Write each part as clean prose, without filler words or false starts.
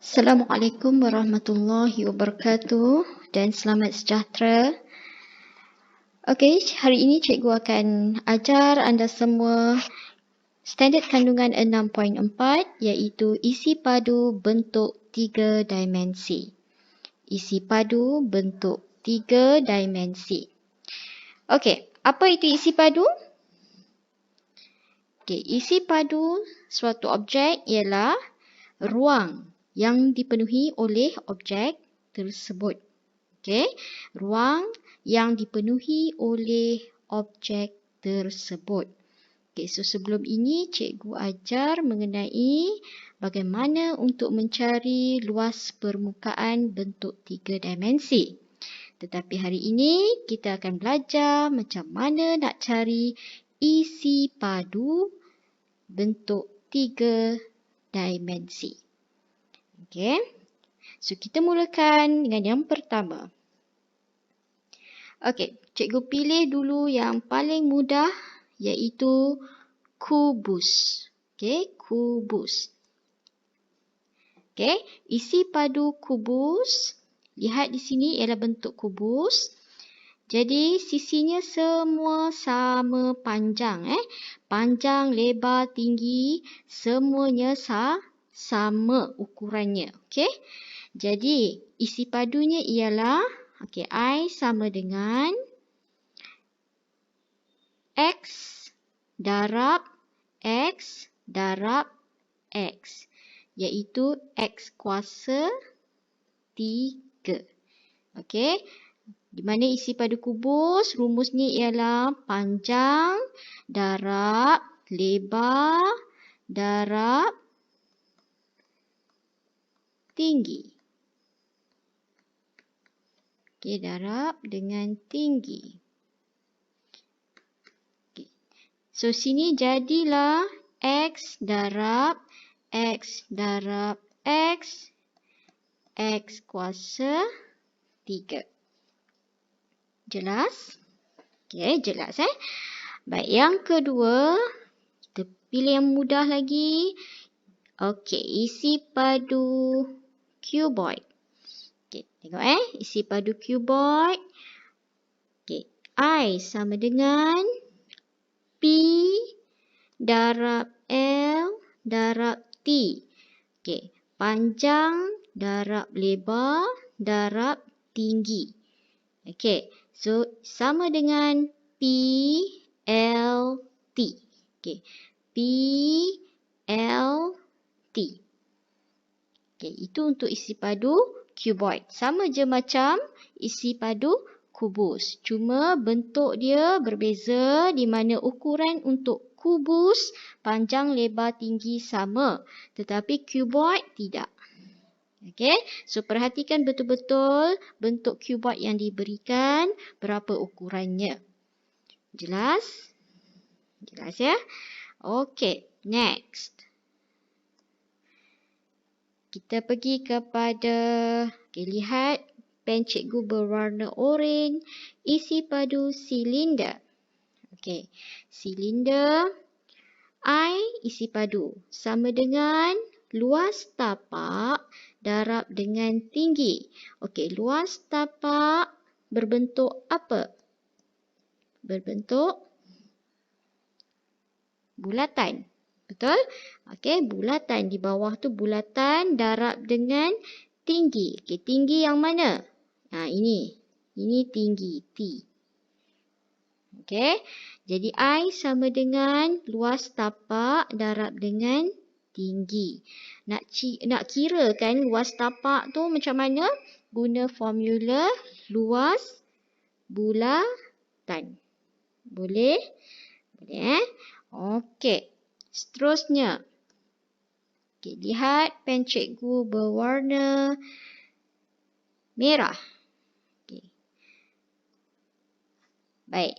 Assalamualaikum warahmatullahi wabarakatuh dan selamat sejahtera. Okey, hari ini cikgu akan ajar anda semua standard kandungan 6.4 iaitu isi padu bentuk 3 dimensi. Isi padu bentuk 3 dimensi. Okey, apa itu isi padu? Okey, isi padu suatu objek ialah ruang yang dipenuhi oleh objek tersebut. Okey, ruang yang dipenuhi oleh objek tersebut. Okey, so sebelum ini cikgu ajar mengenai bagaimana untuk mencari luas permukaan bentuk 3 dimensi. Tetapi hari ini kita akan belajar macam mana nak cari isi padu bentuk 3 dimensi. Okey, so kita mulakan dengan yang pertama. Okey, cikgu pilih dulu yang paling mudah iaitu kubus. Okey, kubus. Okey, isi padu kubus. Lihat di sini ialah bentuk kubus. Jadi sisinya semua sama panjang. Panjang, lebar, tinggi, semuanya sama ukurannya. Okey. Jadi isi padunya ialah I sama dengan X darab X darab X, iaitu X kuasa 3. Okey. Di mana isi padu kubus rumusnya ialah panjang darab lebar darab tinggi. Okey, darab dengan tinggi. Okay. So, sini jadilah X darab X darab X, X kuasa 3. Jelas? Okey, jelas Baik, yang kedua, kita pilih yang mudah lagi. Okey, isi padu cuboid. Okey, tengok isi padu cuboid. Okey, I sama dengan P darab L darab T. Okey, panjang darab lebar darab tinggi. Okey, so sama dengan P L T. Okey, P L T. Okey, itu untuk isi padu cuboid. Sama je macam isi padu kubus. Cuma bentuk dia berbeza di mana ukuran untuk kubus panjang, lebar, tinggi sama. Tetapi cuboid tidak. Okey, so perhatikan betul-betul bentuk cuboid yang diberikan, berapa ukurannya. Jelas? Jelas ya? Okey, next. Kita pergi kepada, lihat pen cikgu berwarna oranye, isi padu silinder. Okey, silinder, I isi padu sama dengan luas tapak darab dengan tinggi. Okey, luas tapak berbentuk apa? Berbentuk bulatan. Betul? Okey, bulatan di bawah tu bulatan darab dengan tinggi. Okey, tinggi yang mana? Ini. Ini tinggi T. Okey. Jadi I sama dengan luas tapak darab dengan tinggi. Nak kira kan luas tapak tu macam mana? Guna formula luas bulatan. Boleh? Boleh Okey. Seterusnya. Okey, lihat pen cikgu berwarna merah. Okey. Baik.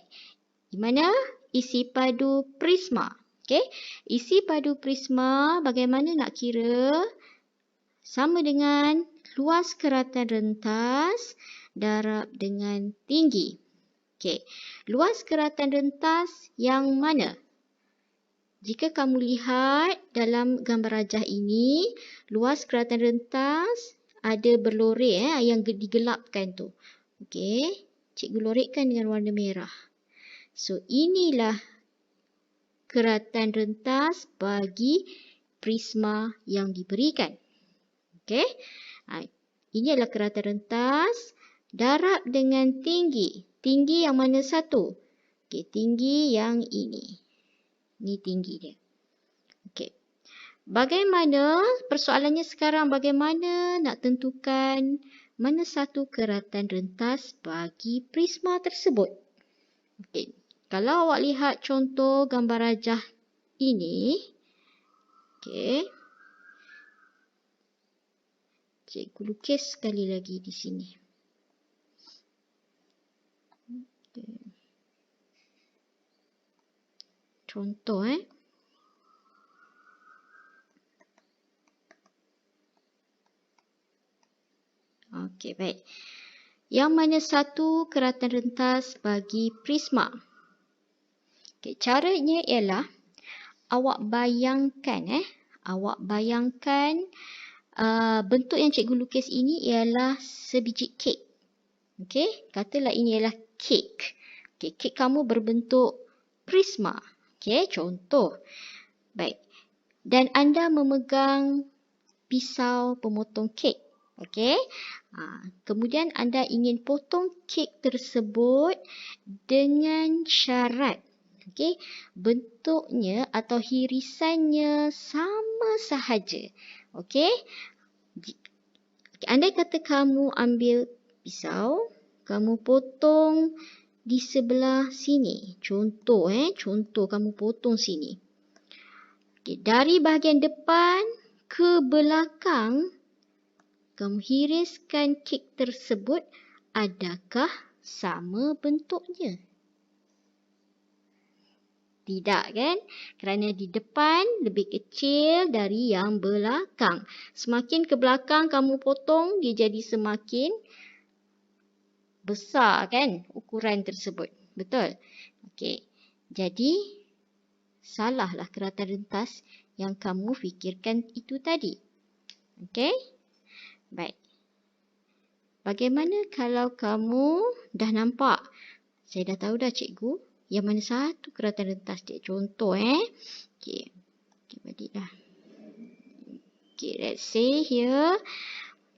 Di mana isi padu prisma? Okey. Isi padu prisma bagaimana nak kira? Sama dengan luas keratan rentas darab dengan tinggi. Okey. Luas keratan rentas yang mana? Jika kamu lihat dalam gambar rajah ini, luas keratan rentas ada berlorek yang digelapkan tu. Okey, cikgu lorekkan dengan warna merah. So, inilah keratan rentas bagi prisma yang diberikan. Okey. Ini adalah keratan rentas darab dengan tinggi. Tinggi yang mana satu? Okey, tinggi yang ini. Ini tinggi dia. Okey. Bagaimana persoalannya sekarang, bagaimana nak tentukan mana satu keratan rentas bagi prisma tersebut? Okey. Kalau awak lihat contoh gambar rajah ini, okey. Cikgu lukis sekali lagi di sini. Okay. Contoh Okey, baik. Yang mana satu keratan rentas bagi prisma? Okey, caranya ialah awak bayangkan bentuk yang cikgu lukis ini ialah sebiji kek. Okey, katalah ini ialah kek. Okey, kek kamu berbentuk prisma. Okey, contoh. Baik. Dan anda memegang pisau pemotong kek. Okey. Kemudian anda ingin potong kek tersebut dengan syarat, okey, bentuknya atau hirisannya sama sahaja. Okey. Andai kata kamu ambil pisau, kamu potong di sebelah sini. Contoh kamu potong sini. Okay, dari bahagian depan ke belakang, kamu hiriskan kek tersebut, adakah sama bentuknya? Tidak kan? Kerana di depan lebih kecil dari yang belakang. Semakin ke belakang kamu potong, dia jadi semakin besar kan ukuran tersebut. Betul? Okey. Jadi, salahlah keratan rentas yang kamu fikirkan itu tadi. Okey? Baik. Bagaimana kalau kamu dah nampak? Saya dah tahu dah cikgu. Yang mana satu keratan rentas dia? Contoh Okey. Okey, balik dah. Okey, let's say here.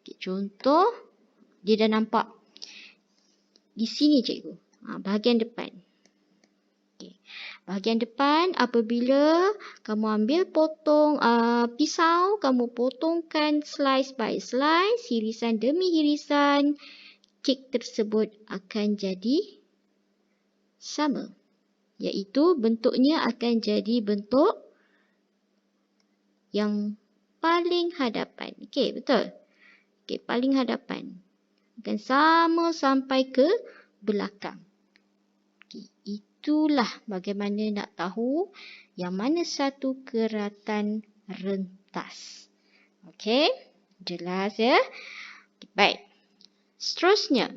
Okey, contoh. Dia dah nampak. Di sini cikgu. Bahagian depan. Okey. Bahagian depan apabila kamu ambil pisau, kamu potongkan slice by slice, hirisan demi hirisan, kek tersebut akan jadi sama. Iaitu bentuknya akan jadi bentuk yang paling hadapan. Okey, betul? Okey, paling hadapan. Akan sama sampai ke belakang. Okey, itulah bagaimana nak tahu yang mana satu keratan rentas. Okey, jelas ya? Okay, baik. Seterusnya,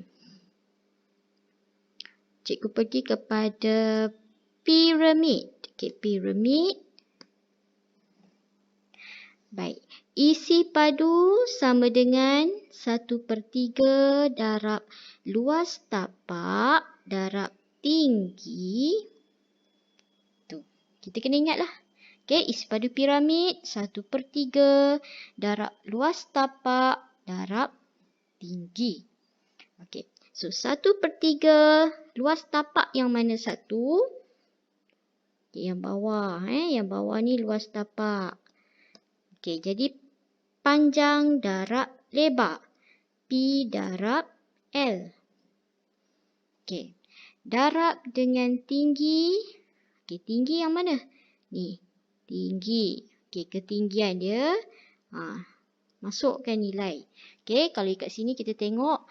cikgu pergi kepada piramid. Okey, piramid. Baik. Isi padu sama dengan 1/3 darab luas tapak darab tinggi. Tu. Kita kena ingatlah. Okey, isi padu piramid 1/3 darab luas tapak darab tinggi. Okey. So, 1/3 luas tapak yang mana satu? Okay, yang bawah. Yang bawah ni luas tapak. Okey, jadi panjang darab lebar. P darab L. Okey. Darab dengan tinggi. Okey, tinggi yang mana? Ni. Tinggi. Okey, ketinggian dia. Masukkan nilai. Okey, kalau kat sini kita tengok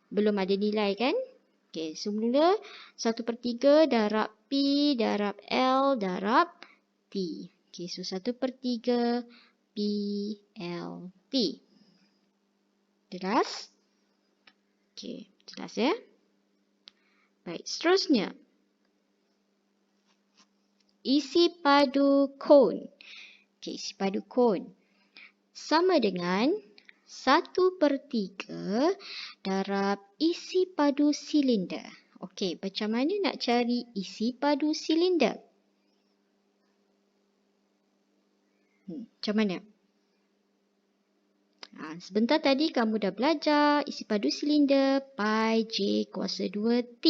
belum ada nilai kan? Okey, semula 1/3 darab P darab L darab T. Okey, so 1/3 P L T. Jelas? Okey, jelas ya? Baik, seterusnya. isi padu kon. Okey, isi padu kon sama dengan 1/3 darab isi padu silinder. Okey, macam mana nak cari isi padu silinder? Macam mana? Sebentar tadi kamu dah belajar isi padu silinder pi J kuasa 2T.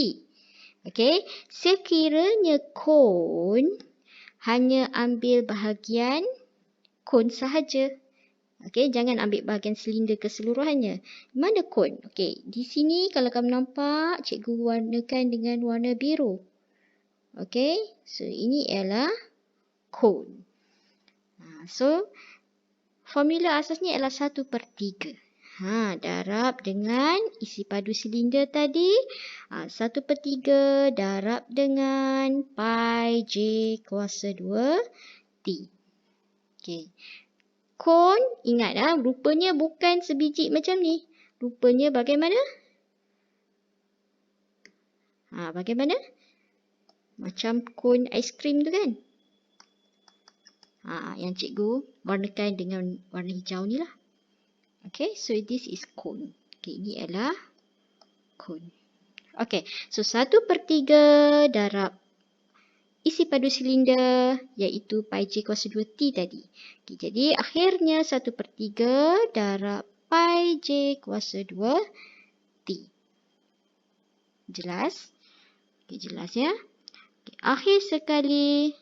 Okey, sekiranya kon hanya ambil bahagian kon sahaja. Okey, jangan ambil bahagian silinder keseluruhannya. Mana kon? Okey, di sini kalau kamu nampak, cikgu warnakan dengan warna biru. Okey, so ini ialah kon. So, formula asasnya ialah 1/3. Darab dengan isi padu silinder tadi. 1/3 darab dengan pi J kuasa 2T. Okey. Kon, ingat rupanya bukan sebiji macam ni. Rupanya bagaimana? Bagaimana? Macam kon aiskrim tu kan? Yang cikgu warnakan dengan warna hijau ni lah. Okay, so this is cone. Okay, ini adalah cone. Okay, so 1/3 darab isi padu silinder iaitu pi J kuasa 2T tadi. Okay, jadi akhirnya 1/3 darab pi J kuasa 2T. Jelas? Okay, jelas ya? Okay, akhir sekali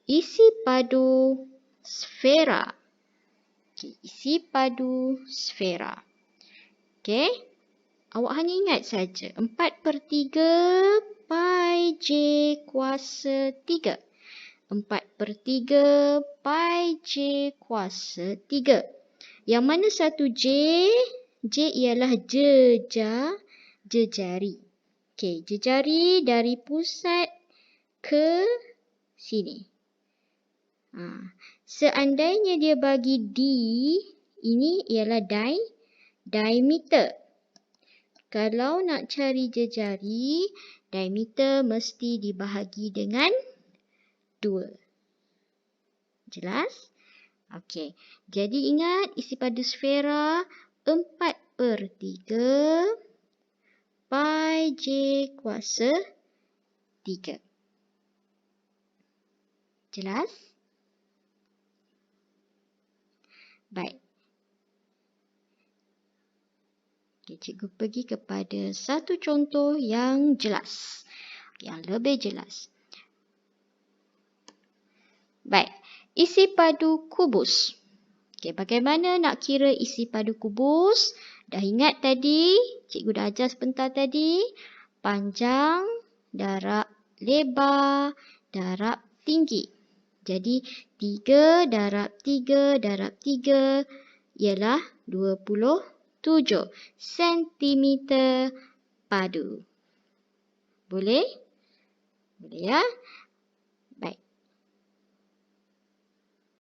isi padu sfera. Okay, isi padu sfera. Okay. Awak hanya ingat saja 4/3 pi J kuasa 3. 4/3 pi J kuasa 3. Yang mana satu J? J ialah jejari. Okay, jejari dari pusat ke sini. Seandainya dia bagi D, ini ialah diameter. Kalau nak cari jejari, diameter mesti dibahagi dengan 2. Jelas? Okey. Jadi ingat isi padu sfera 4/3 pi J kuasa 3. Jelas? Baik. Okay, cikgu pergi kepada satu contoh yang jelas. Yang lebih jelas. Baik. Isi padu kubus. Okay, bagaimana nak kira isi padu kubus? Dah ingat tadi? Cikgu dah ajar sebentar tadi. Panjang darab lebar darab tinggi. Jadi 3 darab 3 darab 3 ialah 27 cm padu. Boleh? Boleh ya?